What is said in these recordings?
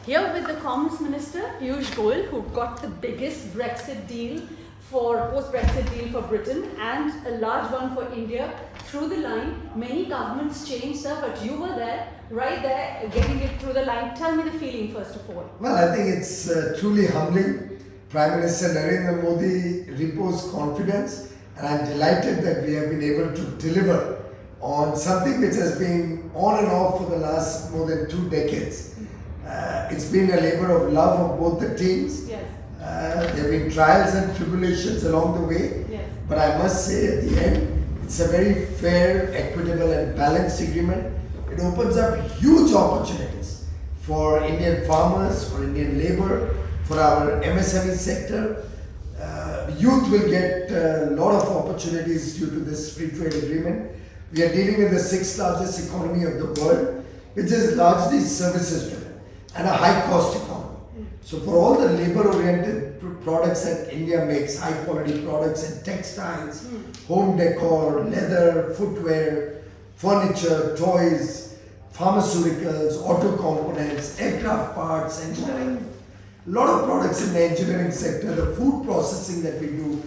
Here with the Commerce Minister, Piyush Goyal, who got the biggest Brexit deal post-Brexit deal for Britain and a large one for India through the line. Many governments changed, sir, but you were there, right there, getting it through the line. Tell me the feeling first of all. Well, I think it's truly humbling. Prime Minister Narendra Modi reposed confidence, and I'm delighted that we have been able to deliver on something which has been on and off for the last more than 2 decades. It's been a labor of love of both the teams. Yes. There have been trials and tribulations along the way, Yes. but I must say at the end, it's a very fair, equitable and balanced agreement. It opens up huge opportunities for Indian farmers, for Indian labor, for our MSME sector. Youth will get a lot of opportunities due to this free trade agreement. We are dealing with the 6th largest economy of the world, which is largely services driven and a high cost economy. So for all the labor-oriented products that India makes, high-quality products in textiles, home decor, leather, footwear, furniture, toys, pharmaceuticals, auto components, aircraft parts, engineering, a lot of products in the engineering sector, the food processing that we do,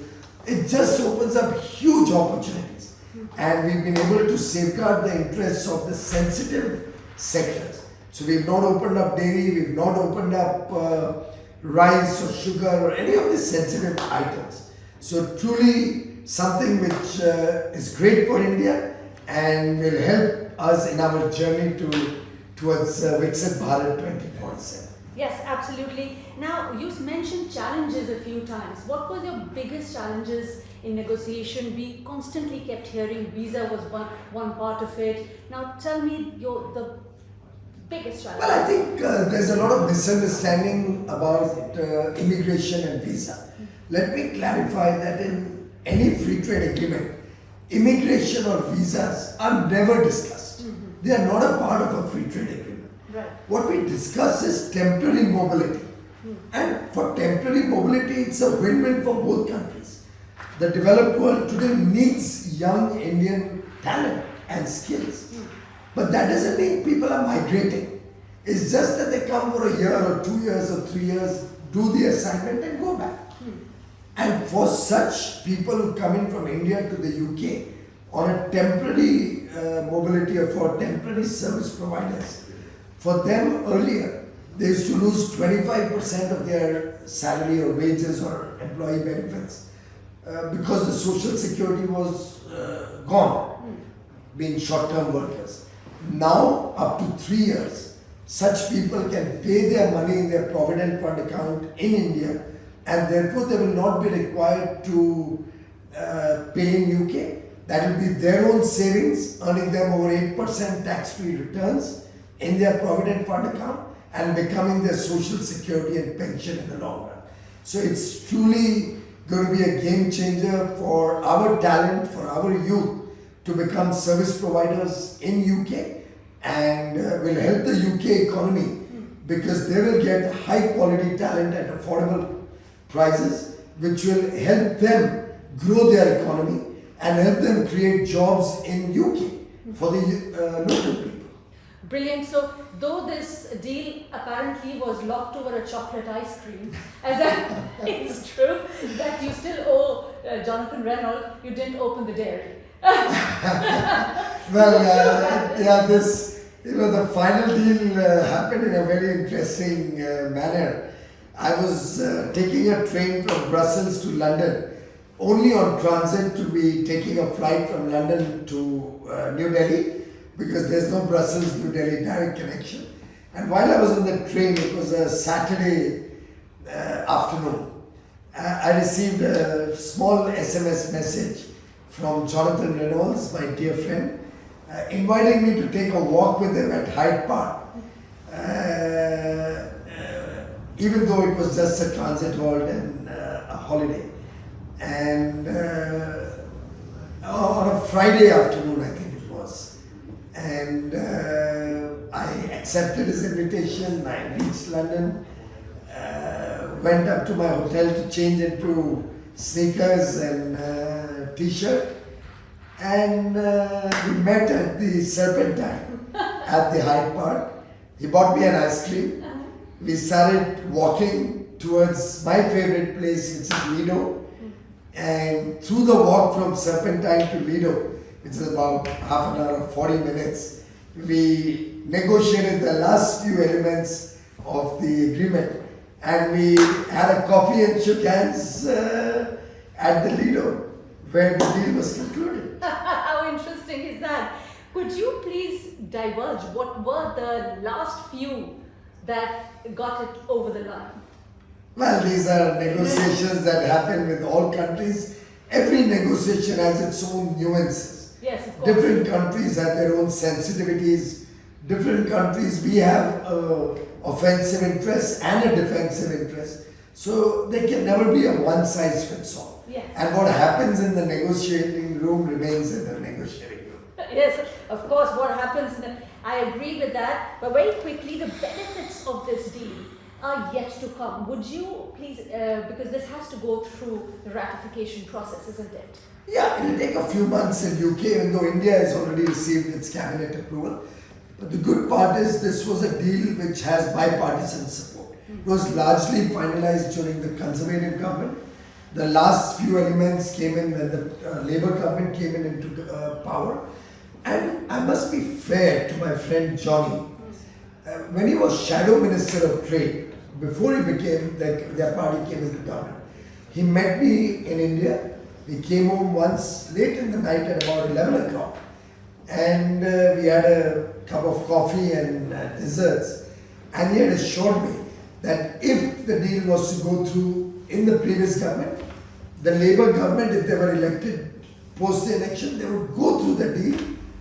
it just opens up huge opportunities. And we've been able to safeguard the interests of the sensitive sectors. So we've not opened up dairy, we've not opened up rice or sugar or any of these sensitive items. So truly something which is great for India and will help us in our journey towards Viksit Bharat 2047. Yes, absolutely. Now, you mentioned challenges a few times. What was your biggest challenges in negotiation? We constantly kept hearing visa was one part of it. Now, tell me the biggest challenge. Well, I think there's a lot of misunderstanding about immigration and visa. Let me clarify that in any free trade agreement, immigration or visas are never discussed. They are not a part of a free trade agreement. Right. What we discuss is temporary mobility. And for temporary mobility, it's a win-win for both countries. The developed world today needs young Indian talent and skills. But that doesn't mean people are migrating. It's just that they come for a year or 2 years or 3 years, do the assignment and go back. And for such people who come in from India to the UK on a temporary mobility or for temporary service providers, for them earlier, they used to lose 25% of their salary or wages or employee benefits because the social security was gone, being short-term workers. Now, up to 3 years, such people can pay their money in their Provident Fund account in India, and therefore they will not be required to pay in UK. That will be their own savings, earning them over 8% tax-free returns in their Provident Fund account and becoming their social security and pension in the long run. So it's truly going to be a game changer for our talent, for our youth to become service providers in UK and will help the UK economy because they will get high quality talent at affordable prices which will help them grow their economy and help them create jobs in UK for the local people. Brilliant. So, though this deal apparently was locked over a chocolate ice cream, as that it's true that you still owe Jonathan Reynolds, you didn't open the dairy. Well, yeah, the final deal happened in a very interesting manner. I was taking a train from Brussels to London, only on transit to be taking a flight from London to New Delhi, because there's no Brussels-New Delhi direct connection. And while I was on the train, it was a Saturday afternoon, I received a small SMS message from Jonathan Reynolds, my dear friend, inviting me to take a walk with him at Hyde Park, even though it was just a transit halt and a holiday. And on a Friday afternoon, I think it was. And I accepted his invitation. I reached London, went up to my hotel to change into sneakers and t-shirt, and we met at the Serpentine at the Hyde Park. He bought me an ice cream, we started walking towards my favorite place, which is Lido. And through the walk from Serpentine to Lido, which is about half an hour or 40 minutes, we negotiated the last few elements of the agreement. And we had a coffee and shook hands at the Lido, where the deal was concluded. How interesting is that? Could you please divulge what were the last few that got it over the line? Well, these are negotiations that happen with all countries. Every negotiation has its own nuances. Yes, of course. Different countries have their own sensitivities. Different countries, we have offensive interests and a defensive interest. So there can never be a one size fits all. Yes. And what happens in the negotiating room remains in the negotiating room. Yes, of course, what happens, I agree with that, but very quickly, the benefits of this deal are yet to come. Would you please, because this has to go through the ratification process, isn't it? Yeah, it will take a few months in UK, even though India has already received its cabinet approval. But the good part is this was a deal which has bipartisan support. It was largely finalized during the Conservative government. The last few elements came in when the Labour government came into power. And I must be fair to my friend Johnny. When he was Shadow Minister of Trade, before he became, their party came into government, he met me in India. He came home once late in the night at about 11 o'clock. And we had a cup of coffee and desserts. And he had assured me that if the deal was to go through in the previous government, the Labour government, if they were elected post the election, they would go through the deal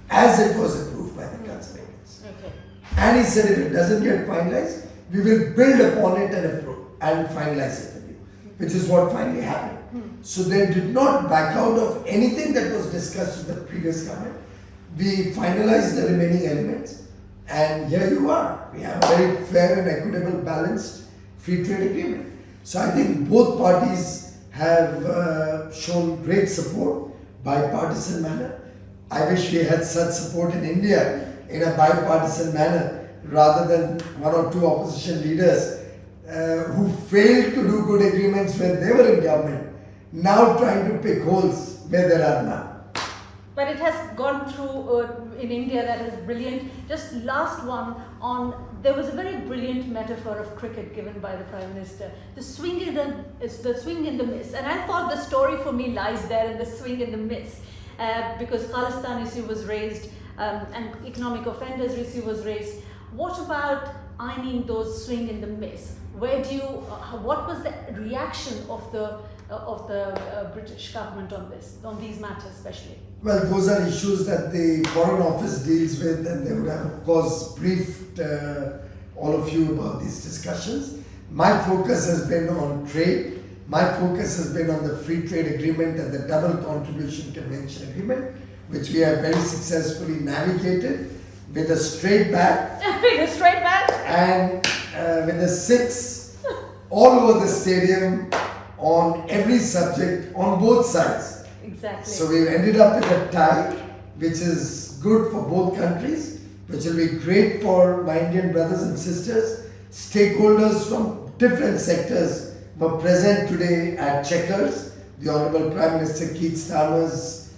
as it was approved by the Conservatives. Okay. And he said if it doesn't get finalized, we will build upon it and approve and finalize it with you, which is what finally happened. So they did not back out of anything that was discussed with the previous government. We finalized the remaining elements, and here you are. We have a very fair and equitable, balanced free trade agreement. So I think both parties have shown great support, bipartisan manner. I wish we had such support in India in a bipartisan manner rather than one or two opposition leaders who failed to do good agreements when they were in government, now trying to pick holes where there are none. But it has gone through in India, that is brilliant. Just last one there was a very brilliant metaphor of cricket given by the Prime Minister. The swing in the miss. And I thought the story for me lies there in the swing in the miss. Because Khalistan issue was raised and economic offenders issue was raised. What about ironing those swing in the miss? What was the reaction of the British government on these matters especially? Well, those are issues that the Foreign Office deals with, and they would have, of course, briefed all of you about these discussions. My focus has been on trade. My focus has been on the free trade agreement and the double contribution convention agreement, which we have very successfully navigated with a straight bat. With a straight bat? And with a 6 all over the stadium on every subject on both sides. Exactly. So we've ended up with a tie, which is good for both countries, which will be great for my Indian brothers and sisters. Stakeholders from different sectors were present today at Chequers, the Honorable Prime Minister Keith Starmer's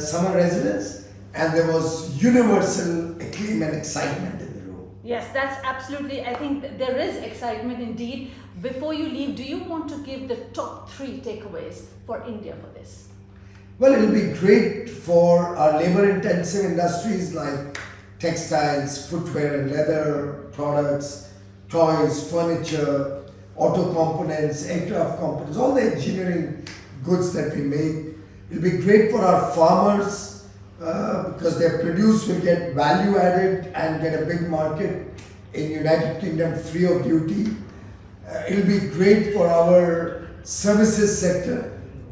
summer residence, and there was universal acclaim and excitement in the room. Yes, that's absolutely, I think there is excitement indeed. Before you leave, do you want to give the top 3 takeaways for India for this? Well, it will be great for our labor-intensive industries like textiles, footwear and leather products, toys, furniture, auto components, aircraft components, all the engineering goods that we make. It will be great for our farmers because their produce will get value added and get a big market in United Kingdom free of duty. It will be great for our services sector,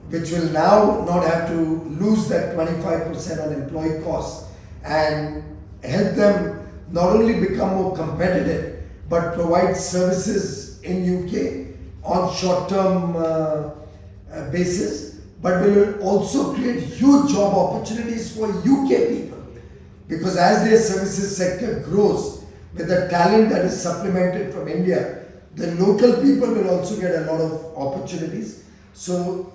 which will now not have to lose that 25% on employee costs and help them not only become more competitive but provide services in UK on short-term basis, but will also create huge job opportunities for UK people, because as their services sector grows, with the talent that is supplemented from India, the local people will also get a lot of opportunities. So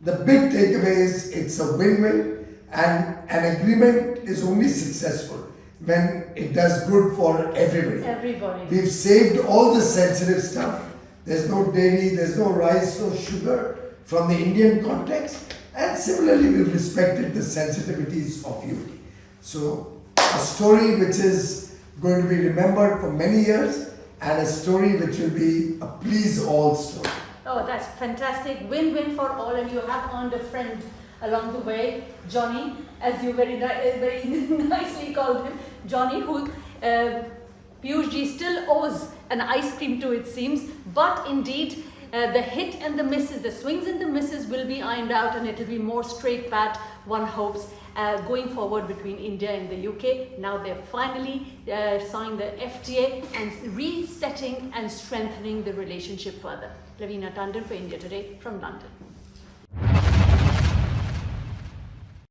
the big takeaway is it's a win-win, and an agreement is only successful when it does good for everybody. Everybody. We've saved all the sensitive stuff. There's no dairy, there's no rice, no sugar from the Indian context, and similarly we've respected the sensitivities of UP. So a story which is going to be remembered for many years, and a story which will be a please all story. Oh, that's fantastic. Win-win for all, and you have earned a friend along the way, Johnny, as you very nicely called him, Johnny, who Piyush ji still owes an ice cream to, it seems, but indeed the hit and the misses, the swings and the misses will be ironed out, and it will be more straight path, one hopes, going forward between India and the UK. Now they've finally signed the FTA and resetting and strengthening the relationship further. Ravina Tandon for India Today from London.